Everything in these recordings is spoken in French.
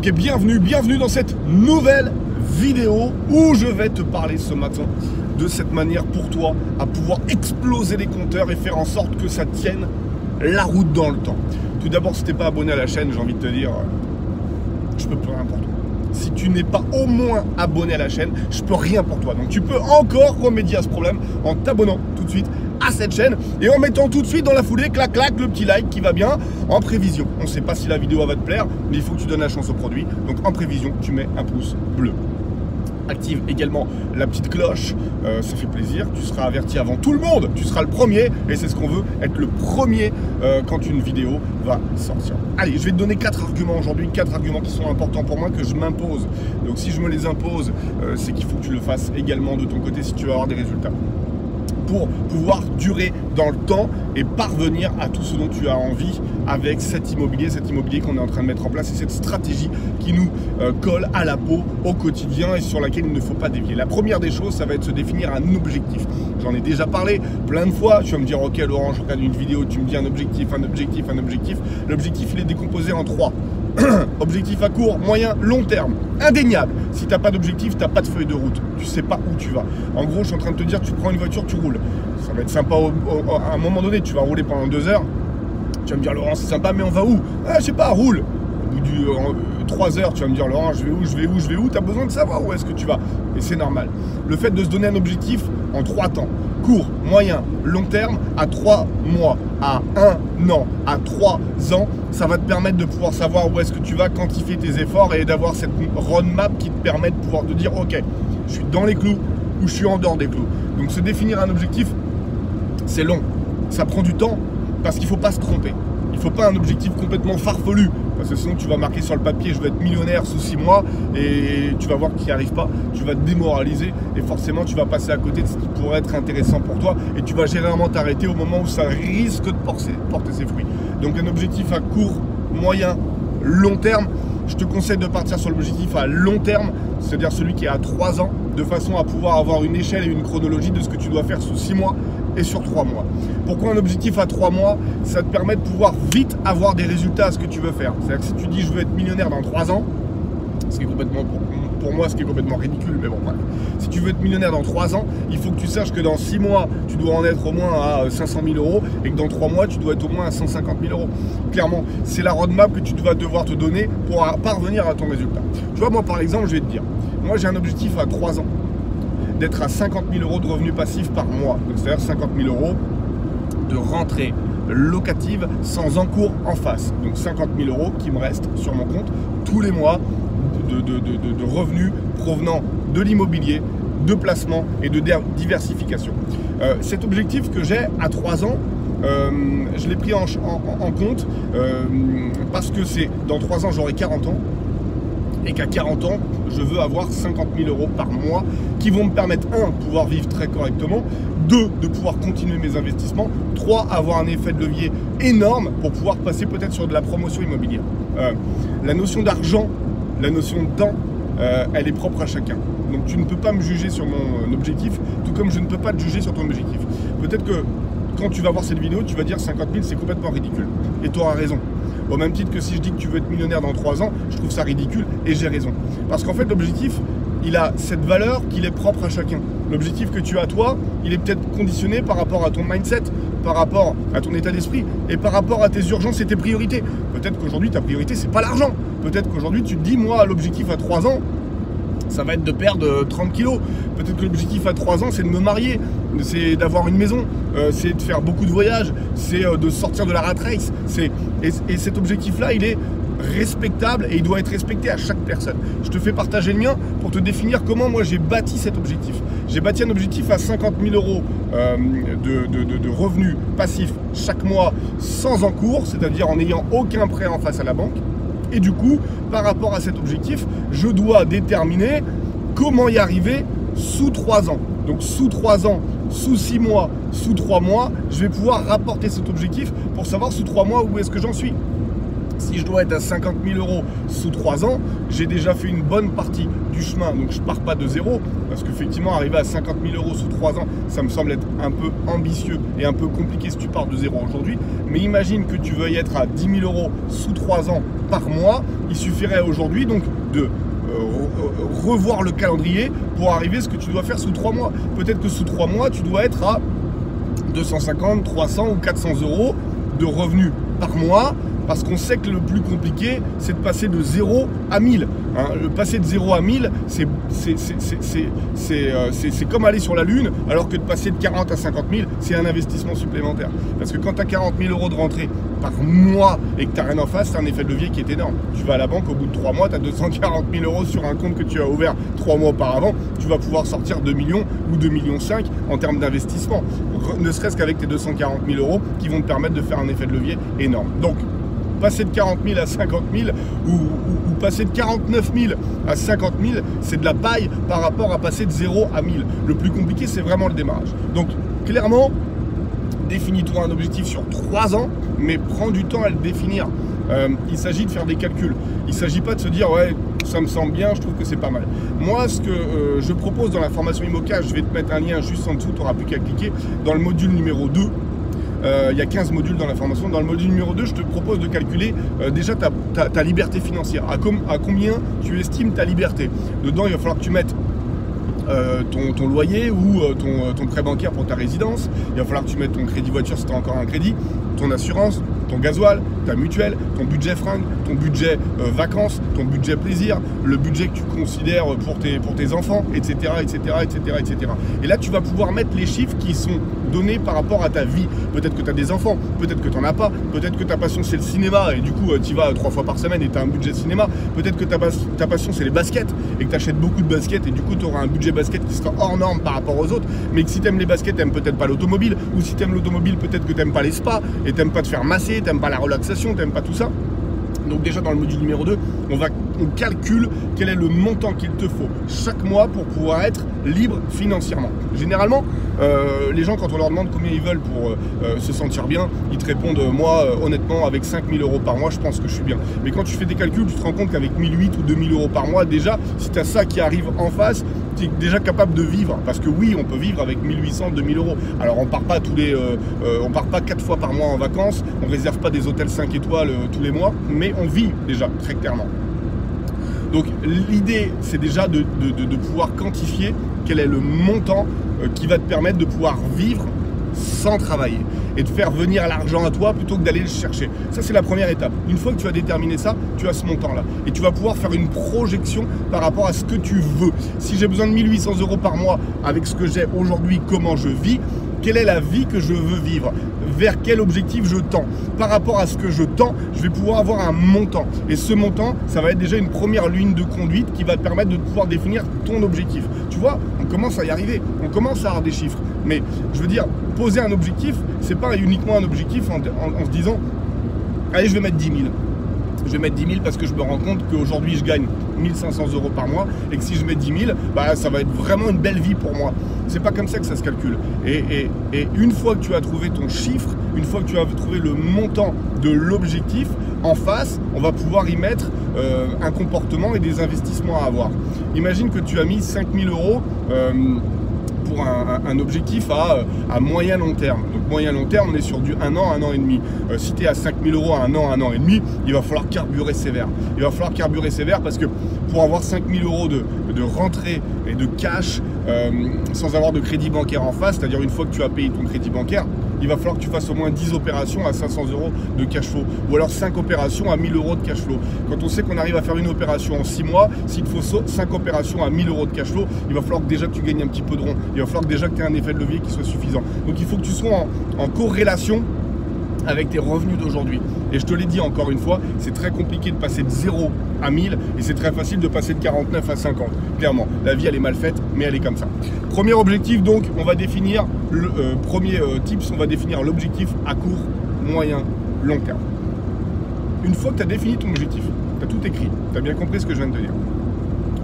Ok, bienvenue dans cette nouvelle vidéo où je vais te parler ce matin de cette manière pour toi à pouvoir exploser les compteurs et faire en sorte que ça tienne la route dans le temps. Tout d'abord, si tu n'es pas abonné à la chaîne, j'ai envie de te dire, je peux plus rien pour toi. Si tu n'es pas au moins abonné à la chaîne, je peux rien pour toi. Donc tu peux encore remédier à ce problème en t'abonnant tout de suite à cette chaîne et en mettant tout de suite dans la foulée, clac clac, le petit like qui va bien en prévision. On ne sait pas si la vidéo va te plaire, mais il faut que tu donnes la chance au produit. Donc en prévision, tu mets un pouce bleu. Active également la petite cloche, ça fait plaisir, tu seras averti avant tout le monde, tu seras le premier et c'est ce qu'on veut, être le premier quand une vidéo va sortir. Allez, je vais te donner 4 arguments aujourd'hui, 4 arguments qui sont importants pour moi, que je m'impose. Donc si je me les impose, c'est qu'il faut que tu le fasses également de ton côté si tu veux avoir des résultats. Pour pouvoir durer dans le temps et parvenir à tout ce dont tu as envie avec cet immobilier qu'on est en train de mettre en place et cette stratégie qui nous colle à la peau au quotidien et sur laquelle il ne faut pas dévier. La première des choses, ça va être se définir un objectif. J'en ai déjà parlé plein de fois. Tu vas me dire, ok Laurent, je regarde une vidéo, tu me dis un objectif. L'objectif, il est décomposé en 3. Objectif à court, moyen, long terme. Indéniable. Si tu n'as pas d'objectif, tu n'as pas de feuille de route. Tu ne sais pas où tu vas. En gros, je suis en train de te dire, tu prends une voiture, tu roules. Ça va être sympa à un moment donné. Tu vas rouler pendant 2 heures. Tu vas me dire, Laurent, c'est sympa, mais on va où? Ah, je sais pas, roule. Au bout de 3 heures, tu vas me dire, Laurent, je vais où? Tu as besoin de savoir où est-ce que tu vas. Et c'est normal. Le fait de se donner un objectif en 3 temps. Court, moyen, long terme, à 3 mois, à 1 an, à 3 ans, ça va te permettre de pouvoir savoir où est-ce que tu vas, quantifier tes efforts et d'avoir cette roadmap qui te permet de pouvoir te dire, ok, je suis dans les clous ou je suis en dehors des clous. Donc se définir un objectif, c'est long, ça prend du temps parce qu'il ne faut pas se tromper. Il ne faut pas un objectif complètement farfelu. Parce que sinon tu vas marquer sur le papier, je vais être millionnaire sous 6 mois et tu vas voir que tu n'y arrives pas, tu vas te démoraliser et forcément tu vas passer à côté de ce qui pourrait être intéressant pour toi et tu vas généralement t'arrêter au moment où ça risque de porter ses fruits. Donc un objectif à court, moyen, long terme, je te conseille de partir sur l'objectif à long terme, c'est-à-dire celui qui est à 3 ans, de façon à pouvoir avoir une échelle et une chronologie de ce que tu dois faire sous 6 mois et sur 3 mois. Pourquoi un objectif à 3 mois? Ça te permet de pouvoir vite avoir des résultats à ce que tu veux faire. C'est-à-dire que si tu dis je veux être millionnaire dans 3 ans, ce qui est complètement, pour moi, ce qui est complètement ridicule, mais bon, bref. Si tu veux être millionnaire dans 3 ans, il faut que tu saches que dans 6 mois, tu dois en être au moins à 500 000 euros et que dans 3 mois, tu dois être au moins à 150 000 euros. Clairement, c'est la roadmap que tu vas devoir te donner pour parvenir à ton résultat. Tu vois, moi, par exemple, je vais te dire, moi, j'ai un objectif à 3 ans d'être à 50 000 euros de revenus passifs par mois. C'est-à-dire 50 000 euros de rentrée locative sans encours en face. Donc 50 000 euros qui me restent sur mon compte tous les mois de revenus provenant de l'immobilier, de placement et de diversification. Cet objectif que j'ai à 3 ans, je l'ai pris en compte parce que c'est dans 3 ans j'aurai 40 ans et qu'à 40 ans je veux avoir 50 000 euros par mois qui vont me permettre, 1, de pouvoir vivre très correctement, 2, de pouvoir continuer mes investissements, 3, avoir un effet de levier énorme pour pouvoir passer peut-être sur de la promotion immobilière. La notion d'argent, la notion de temps, elle est propre à chacun. Donc tu ne peux pas me juger sur mon objectif, tout comme je ne peux pas te juger sur ton objectif. Peut-être que quand tu vas voir cette vidéo, tu vas dire 50 000 c'est complètement ridicule. Et tu auras raison. Au même titre que si je dis que tu veux être millionnaire dans 3 ans, je trouve ça ridicule et j'ai raison. Parce qu'en fait l'objectif, il a cette valeur qu'il est propre à chacun. L'objectif que tu as toi, il est peut-être conditionné par rapport à ton mindset, par rapport à ton état d'esprit et par rapport à tes urgences et tes priorités. Peut-être qu'aujourd'hui ta priorité c'est pas l'argent. Peut-être qu'aujourd'hui tu te dis, moi l'objectif à 3 ans, ça va être de perdre 30 kilos. Peut-être que l'objectif à 3 ans, c'est de me marier, c'est d'avoir une maison, c'est de faire beaucoup de voyages, c'est de sortir de la rat race. Et cet objectif-là, il est respectable et il doit être respecté à chaque personne. Je te fais partager le mien pour te définir comment moi j'ai bâti cet objectif. J'ai bâti un objectif à 50 000 euros de revenus passifs chaque mois sans encours, c'est-à-dire en n'ayant aucun prêt en face à la banque. Et du coup, par rapport à cet objectif, je dois déterminer comment y arriver sous 3 ans. Donc sous 3 ans, sous 6 mois, sous 3 mois, je vais pouvoir rapporter cet objectif pour savoir sous 3 mois où est-ce que j'en suis. Si je dois être à 50 000 euros sous 3 ans, j'ai déjà fait une bonne partie du chemin. Donc je ne pars pas de zéro, parce qu'effectivement, arriver à 50 000 euros sous 3 ans, ça me semble être un peu ambitieux et un peu compliqué si tu pars de zéro aujourd'hui. Mais imagine que tu veuilles être à 10 000 euros sous 3 ans par mois. Il suffirait aujourd'hui donc de revoir le calendrier pour arriver à ce que tu dois faire sous 3 mois. Peut-être que sous 3 mois, tu dois être à 250, 300 ou 400 euros de revenus par mois. Parce qu'on sait que le plus compliqué, c'est de passer de 0 à 1000. Hein. Le passer de 0 à 1000, c'est comme aller sur la Lune, alors que de passer de 40 à 50 000, c'est un investissement supplémentaire. Parce que quand tu as 40 000 euros de rentrée par mois et que tu n'as rien en face, c'est un effet de levier qui est énorme. Tu vas à la banque, au bout de 3 mois, tu as 240 000 euros sur un compte que tu as ouvert 3 mois auparavant. Tu vas pouvoir sortir 2 millions ou 2,5 millions en termes d'investissement. Ne serait-ce qu'avec tes 240 000 euros qui vont te permettre de faire un effet de levier énorme. Donc, passer de 40 000 à 50 000 ou passer de 49 000 à 50 000, c'est de la paille par rapport à passer de 0 à 1000. Le plus compliqué, c'est vraiment le démarrage. Donc, clairement, définis-toi un objectif sur 3 ans, mais prends du temps à le définir. Il s'agit de faire des calculs. Il ne s'agit pas de se dire, ouais, ça me semble bien, je trouve que c'est pas mal. Moi, ce que je propose dans la formation IMOCA, je vais te mettre un lien juste en dessous, tu n'auras plus qu'à cliquer, dans le module numéro 2. Il y a 15 modules dans la formation. Dans le module numéro 2, je te propose de calculer déjà ta liberté financière. À combien tu estimes ta liberté. Dedans, il va falloir que tu mettes ton loyer ou ton prêt bancaire pour ta résidence. Il va falloir que tu mettes ton crédit voiture si tu as encore un crédit, ton assurance, ton gasoil, ta mutuelle, ton budget fringues, ton budget vacances, ton budget plaisir, le budget que tu considères pour tes enfants, etc., etc., etc., etc. Et là, tu vas pouvoir mettre les chiffres qui sont donnés par rapport à ta vie. Peut-être que tu as des enfants, peut-être que tu n'en as pas, peut-être que ta passion c'est le cinéma et du coup tu y vas 3 fois par semaine et tu as un budget de cinéma. Peut-être que ta passion c'est les baskets et que tu achètes beaucoup de baskets et du coup tu auras un budget basket qui sera hors norme par rapport aux autres. Mais que si tu aimes les baskets, tu n'aimes peut-être pas l'automobile, ou si tu aimes l'automobile, peut-être que tu n'aimes pas les spas et tu n'aimes pas te faire masser, tu n'aimes pas la relaxation, tu n'aimes pas tout ça. Donc déjà dans le module numéro 2, on calcule quel est le montant qu'il te faut chaque mois pour pouvoir être libre financièrement. Généralement, les gens, quand on leur demande combien ils veulent pour se sentir bien, ils te répondent, moi honnêtement avec 5 000 euros par mois, je pense que je suis bien. Mais quand tu fais des calculs, tu te rends compte qu'avec 1 800 ou 2 000 euros par mois, déjà, si tu as ça qui arrive en face, tu es déjà capable de vivre. Parce que oui, on peut vivre avec 1 800, 2 000 euros. Alors on part pas on part pas 4 fois par mois en vacances, on réserve pas des hôtels 5 étoiles tous les mois, mais on vit déjà très clairement. Donc l'idée, c'est déjà de pouvoir quantifier quel est le montant qui va te permettre de pouvoir vivre sans travailler et de faire venir l'argent à toi plutôt que d'aller le chercher. Ça, c'est la première étape. Une fois que tu as déterminé ça, tu as ce montant-là. Et tu vas pouvoir faire une projection par rapport à ce que tu veux. Si j'ai besoin de 1 800 euros par mois avec ce que j'ai aujourd'hui, comment je vis, quelle est la vie que je veux vivre, vers quel objectif je tends. Par rapport à ce que je tends, je vais pouvoir avoir un montant. Et ce montant, ça va être déjà une première ligne de conduite qui va te permettre de pouvoir définir ton objectif. Tu vois, on commence à y arriver, on commence à avoir des chiffres. Mais je veux dire, poser un objectif, c'est pas uniquement un objectif en se disant, allez, je vais mettre 10 000. Je vais mettre 10 000 parce que je me rends compte qu'aujourd'hui je gagne 1 500 euros par mois et que si je mets 10 000, bah, ça va être vraiment une belle vie pour moi. C'est pas comme ça que ça se calcule. Et une fois que tu as trouvé ton chiffre, une fois que tu as trouvé le montant de l'objectif, en face, on va pouvoir y mettre un comportement et des investissements à avoir. Imagine que tu as mis 5 000 euros pour un objectif à moyen long terme. Donc moyen long terme, on est sur du 1 an, 1 an et demi. Si tu es à 5 000 euros à 1 an et demi, il va falloir carburer sévère. Il va falloir carburer sévère parce que pour avoir 5 000 euros de rentrée et de cash sans avoir de crédit bancaire en face, c'est-à-dire une fois que tu as payé ton crédit bancaire, il va falloir que tu fasses au moins 10 opérations à 500 euros de cash flow ou alors 5 opérations à 1 000 euros de cash flow. Quand on sait qu'on arrive à faire une opération en 6 mois, s'il te faut 5 opérations à 1 000 euros de cash flow, il va falloir que déjà que tu gagnes un petit peu de rond. Il va falloir que déjà que tu aies un effet de levier qui soit suffisant. Donc il faut que tu sois en corrélation avec tes revenus d'aujourd'hui. Et je te l'ai dit encore une fois, c'est très compliqué de passer de 0 à 1000 et c'est très facile de passer de 49 à 50. Clairement, la vie elle est mal faite, mais elle est comme ça. Premier objectif donc, on va définir le premier tips, on va définir l'objectif à court, moyen, long terme. Une fois que tu as défini ton objectif, tu as tout écrit, tu as bien compris ce que je viens de te dire.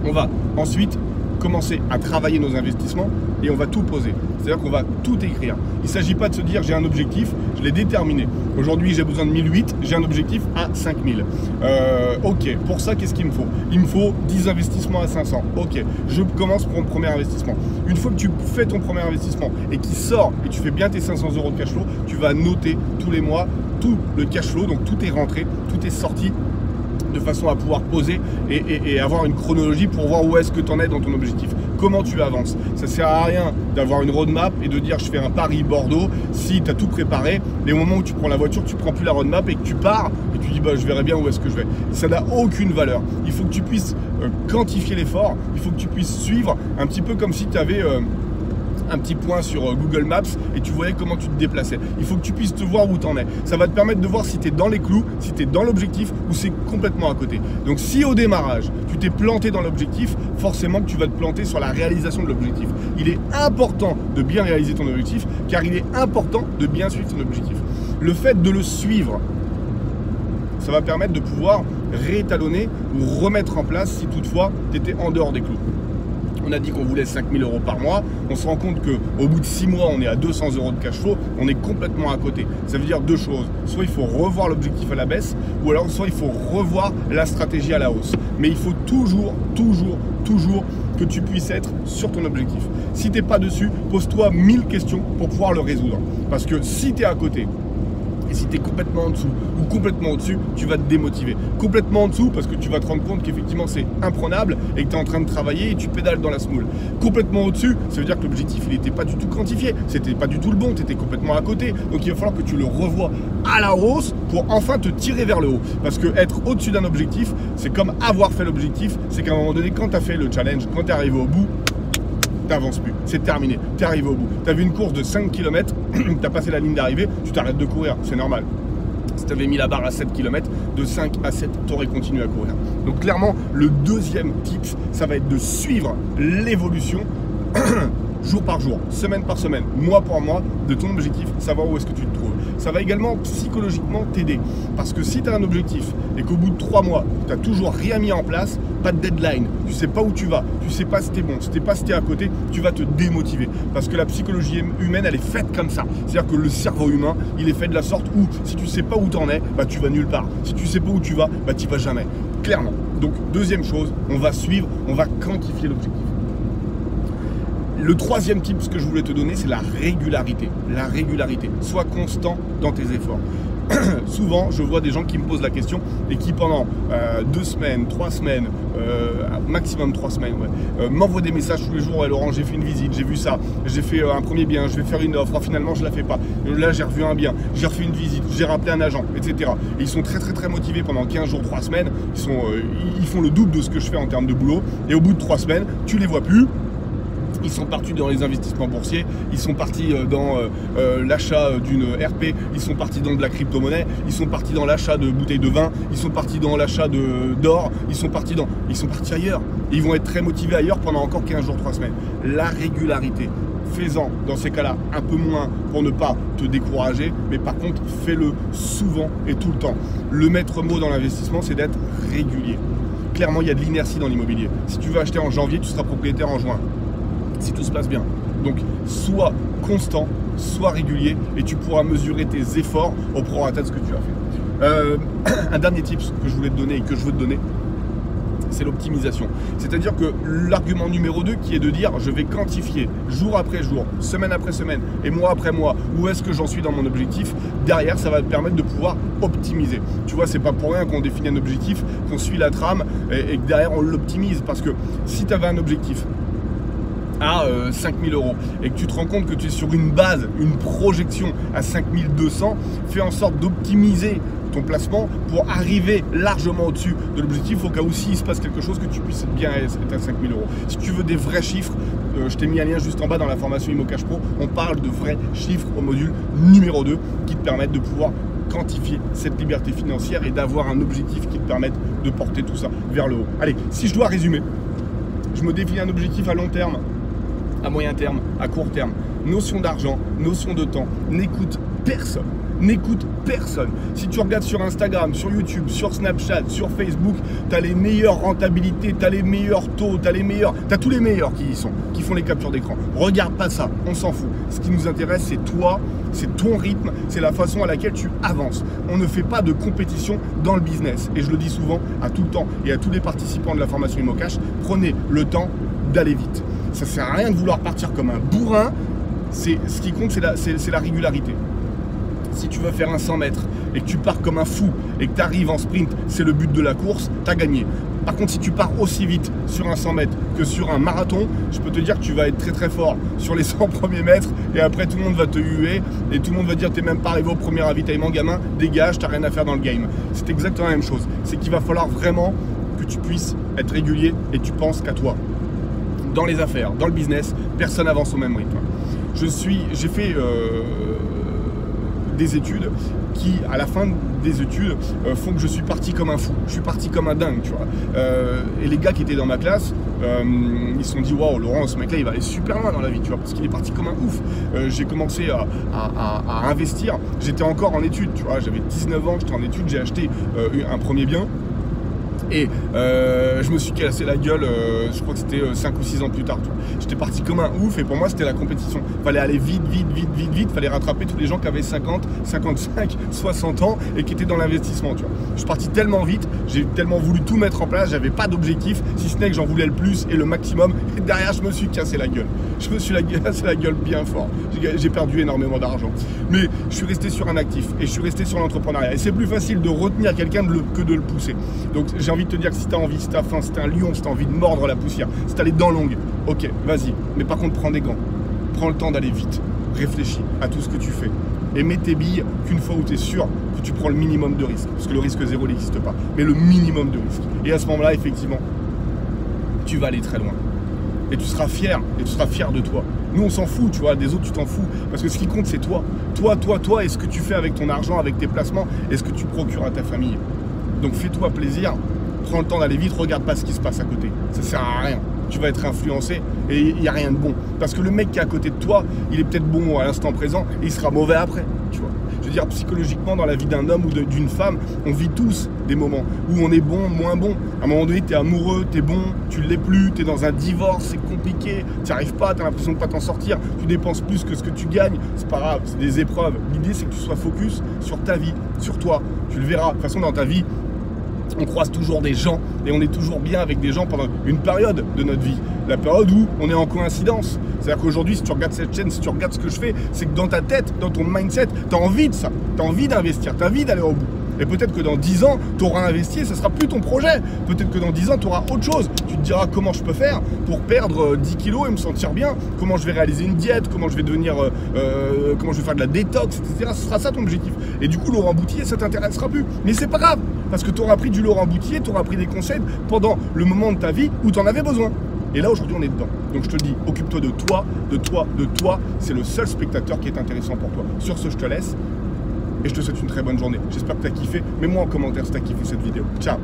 On va ensuite commencer à travailler nos investissements et on va tout poser. C'est-à-dire qu'on va tout écrire. Il ne s'agit pas de se dire j'ai un objectif, je l'ai déterminé. Aujourd'hui j'ai besoin de 1008, j'ai un objectif à 5000. Ok, pour ça qu'est-ce qu'il me faut? Il me faut 10 investissements à 500. Ok, je commence pour mon premier investissement. Une fois que tu fais ton premier investissement et qu'il sort et tu fais bien tes 500 € de cash flow, tu vas noter tous les mois tout le cash flow, donc tout est rentré, tout est sorti, de façon à pouvoir poser et avoir une chronologie pour voir où est-ce que tu en es dans ton objectif, comment tu avances. Ça ne sert à rien d'avoir une roadmap et de dire je fais un Paris-Bordeaux si tu as tout préparé, mais au moment où tu prends la voiture, tu ne prends plus la roadmap et que tu pars et tu dis bah, je verrai bien où est-ce que je vais. Ça n'a aucune valeur. Il faut que tu puisses quantifier l'effort, il faut que tu puisses suivre un petit peu comme si tu avais un petit point sur Google Maps et tu voyais comment tu te déplaçais. Il faut que tu puisses te voir où tu en es. Ça va te permettre de voir si tu es dans les clous, si tu es dans l'objectif ou c'est complètement à côté. Donc si au démarrage, tu t'es planté dans l'objectif, forcément que tu vas te planter sur la réalisation de l'objectif. Il est important de bien réaliser ton objectif car il est important de bien suivre ton objectif. Le fait de le suivre, ça va permettre de pouvoir réétalonner ou remettre en place si toutefois tu étais en dehors des clous. On a dit qu'on voulait 5000 € par mois, on se rend compte qu'au bout de 6 mois, on est à 200 € de cash flow, on est complètement à côté. Ça veut dire deux choses, soit il faut revoir l'objectif à la baisse, ou alors soit il faut revoir la stratégie à la hausse. Mais il faut toujours que tu puisses être sur ton objectif. Si tu n'es pas dessus, pose-toi 1000 questions pour pouvoir le résoudre. Parce que si tu es à côté, et si tu es complètement en dessous ou complètement au-dessus, tu vas te démotiver. Complètement en dessous parce que tu vas te rendre compte qu'effectivement c'est imprenable et que tu es en train de travailler et tu pédales dans la semoule. Complètement au-dessus, ça veut dire que l'objectif il n'était pas du tout quantifié, c'était pas du tout le bon, tu étais complètement à côté. Donc il va falloir que tu le revoies à la hausse pour enfin te tirer vers le haut. Parce que être au-dessus d'un objectif, c'est comme avoir fait l'objectif, c'est qu'à un moment donné, quand tu as fait le challenge, quand tu es arrivé au bout, t'avances plus, c'est terminé, tu es arrivé au bout. Tu as vu une course de 5 km, tu as passé la ligne d'arrivée, tu t'arrêtes de courir, c'est normal. Si tu avais mis la barre à 7 km, de 5 à 7, tu aurais continué à courir. Donc clairement, le deuxième tips, ça va être de suivre l'évolution jour par jour, semaine par semaine, mois par mois de ton objectif, savoir où est-ce que tu te trouves. Ça va également psychologiquement t'aider. Parce que si tu as un objectif et qu'au bout de 3 mois, tu n'as toujours rien mis en place, pas de deadline, tu sais pas où tu vas, tu sais pas si t'es bon, si t'es pas si t'es à côté, tu vas te démotiver. Parce que la psychologie humaine, elle est faite comme ça. C'est-à-dire que le cerveau humain, il est fait de la sorte où si tu sais pas où t'en es, bah tu vas nulle part. Si tu sais pas où tu vas, bah tu vas jamais. Clairement. Donc deuxième chose, on va suivre, on va quantifier l'objectif. Le troisième type que je voulais te donner, c'est la régularité. La régularité. Sois constant dans tes efforts. Souvent, je vois des gens qui me posent la question et qui pendant 2 semaines, 3 semaines, maximum 3 semaines, m'envoient des messages tous les jours. Ouais, Laurent, j'ai fait une visite, j'ai vu ça, j'ai fait un premier bien, je vais faire une offre, finalement je la fais pas. Là, j'ai revu un bien, j'ai refait une visite, j'ai rappelé un agent, etc. Et ils sont très motivés pendant 15 jours, 3 semaines. Ils font le double de ce que je fais en termes de boulot. Et au bout de 3 semaines, tu les vois plus. Ils sont partis dans les investissements boursiers, ils sont partis dans l'achat d'une RP, ils sont partis dans de la crypto-monnaie, ils sont partis dans l'achat de bouteilles de vin, ils sont partis dans l'achat d'or, ils sont partis ailleurs. Et ils vont être très motivés ailleurs pendant encore 15 jours, 3 semaines. La régularité, fais-en dans ces cas-là un peu moins pour ne pas te décourager, mais par contre fais-le souvent et tout le temps. Le maître mot dans l'investissement, c'est d'être régulier. Clairement, il y a de l'inertie dans l'immobilier. Si tu veux acheter en janvier, tu seras propriétaire en juin. Si tout se passe bien. Donc, sois constant, sois régulier et tu pourras mesurer tes efforts au prorata de ce que tu as fait. Un dernier tip que je voulais te donner et que je veux te donner, c'est l'optimisation. C'est-à-dire que l'argument numéro 2 qui est de dire je vais quantifier jour après jour, semaine après semaine et mois après mois où est-ce que j'en suis dans mon objectif, derrière ça va te permettre de pouvoir optimiser. Tu vois, c'est pas pour rien qu'on définit un objectif, qu'on suit la trame et que derrière on l'optimise parce que si tu avais un objectif à 5000 € et que tu te rends compte que tu es sur une base, une projection à 5200, fais en sorte d'optimiser ton placement pour arriver largement au-dessus de l'objectif au cas où s'il se passe quelque chose que tu puisses bien être à 5000 €. Si tu veux des vrais chiffres, je t'ai mis un lien juste en bas dans la formation Immo Cash Pro, on parle de vrais chiffres au module numéro 2 qui te permettent de pouvoir quantifier cette liberté financière et d'avoir un objectif qui te permette de porter tout ça vers le haut. Allez, si je dois résumer, je me définis un objectif à long terme, à moyen terme, à court terme, notion d'argent, notion de temps, n'écoute personne. n'écoute personne. Si tu regardes sur Instagram, sur YouTube, sur Snapchat, sur Facebook, tu as les meilleures rentabilités, tu as les meilleurs taux, tu as tous les meilleurs qui y sont, qui font les captures d'écran. Regarde pas ça, on s'en fout. Ce qui nous intéresse, c'est toi, c'est ton rythme, c'est la façon à laquelle tu avances. On ne fait pas de compétition dans le business. Et je le dis souvent à tout le temps et à tous les participants de la formation IMOCash, prenez le temps d'aller vite. Ça ne sert à rien de vouloir partir comme un bourrin. Ce qui compte, c'est la régularité. Si tu veux faire un 100 mètres et que tu pars comme un fou et que tu arrives en sprint, c'est le but de la course, tu as gagné. Par contre, si tu pars aussi vite sur un 100 mètres que sur un marathon, je peux te dire que tu vas être très très fort sur les 100 premiers mètres et après tout le monde va te huer et tout le monde va dire t'es même pas arrivé au premier ravitaillement, gamin, dégage, t'as rien à faire dans le game. C'est exactement la même chose. C'est qu'il va falloir vraiment que tu puisses être régulier et tu penses qu'à toi. Dans les affaires, dans le business, personne n'avance au même rythme. J'ai fait des études qui, à la fin des études, font que je suis parti comme un fou. Je suis parti comme un dingue, tu vois. Et les gars qui étaient dans ma classe, ils se sont dit, waouh, Laurent, ce mec-là, il va aller super loin dans la vie, tu vois, parce qu'il est parti comme un ouf. J'ai commencé à investir. J'étais encore en études, tu vois. J'avais 19 ans, j'étais en études, j'ai acheté un premier bien. Et je me suis cassé la gueule, je crois que c'était 5 ou 6 ans plus tard. J'étais parti comme un ouf et pour moi c'était la compétition. Fallait aller vite, fallait rattraper tous les gens qui avaient 50, 55, 60 ans et qui étaient dans l'investissement. Je suis parti tellement vite, j'ai tellement voulu tout mettre en place, j'avais pas d'objectif, si ce n'est que j'en voulais le plus et le maximum. Et derrière je me suis cassé la gueule. Je me suis cassé la gueule bien fort. J'ai perdu énormément d'argent. Mais je suis resté sur un actif et je suis resté sur l'entrepreneuriat. Et c'est plus facile de retenir quelqu'un que de le pousser. Donc j'ai envie de te dire que si tu as envie, si tu as faim, si tu es un lion, si tu as envie de mordre la poussière, si tu as les dents longues, ok, vas-y. Mais par contre, prends des gants. Prends le temps d'aller vite. Réfléchis à tout ce que tu fais. Et mets tes billes qu'une fois où tu es sûr que tu prends le minimum de risque. Parce que le risque zéro n'existe pas. Mais le minimum de risque. Et à ce moment-là, effectivement, tu vas aller très loin. Et tu seras fier. Et tu seras fier de toi. Nous, on s'en fout, tu vois. Des autres, tu t'en fous. Parce que ce qui compte, c'est toi. Toi. Et ce que tu fais avec ton argent, avec tes placements, et ce que tu procures à ta famille. Donc, fais-toi plaisir. Prends le temps d'aller vite, regarde pas ce qui se passe à côté. Ça sert à rien. Tu vas être influencé et il n'y a rien de bon. Parce que le mec qui est à côté de toi, il est peut-être bon à l'instant présent et il sera mauvais après. Tu vois. Je veux dire, psychologiquement, dans la vie d'un homme ou d'une femme, on vit tous des moments où on est bon, moins bon. À un moment donné, tu es amoureux, tu es bon, tu ne l'es plus, tu es dans un divorce, c'est compliqué, tu n'y arrives pas, tu as l'impression de ne pas t'en sortir, tu dépenses plus que ce que tu gagnes, c'est pas grave, c'est des épreuves. L'idée, c'est que tu sois focus sur ta vie, sur toi. Tu le verras. De toute façon, dans ta vie, on croise toujours des gens et on est toujours bien avec des gens pendant une période de notre vie. La période où on est en coïncidence. C'est-à-dire qu'aujourd'hui, si tu regardes cette chaîne, si tu regardes ce que je fais, c'est que dans ta tête, dans ton mindset, tu as envie de ça. Tu as envie d'investir, tu as envie d'aller au bout. Et peut-être que dans 10 ans, tu auras investi et ce ne sera plus ton projet. Peut-être que dans 10 ans, tu auras autre chose. Tu te diras comment je peux faire pour perdre 10 kilos et me sentir bien. Comment je vais réaliser une diète, comment je vais devenir, comment je vais faire de la détox, etc. Ce sera ça ton objectif. Et du coup, Laurent Boutillier, ça ne t'intéressera plus. Mais c'est pas grave, parce que tu auras pris du Laurent Boutillier, tu auras pris des conseils pendant le moment de ta vie où tu en avais besoin. Et là, aujourd'hui, on est dedans. Donc, je te dis, occupe-toi de toi, de toi, de toi. C'est le seul spectateur qui est intéressant pour toi. Sur ce, je te laisse. Et je te souhaite une très bonne journée. J'espère que tu as kiffé. Mets-moi en commentaire si tu as kiffé cette vidéo. Ciao.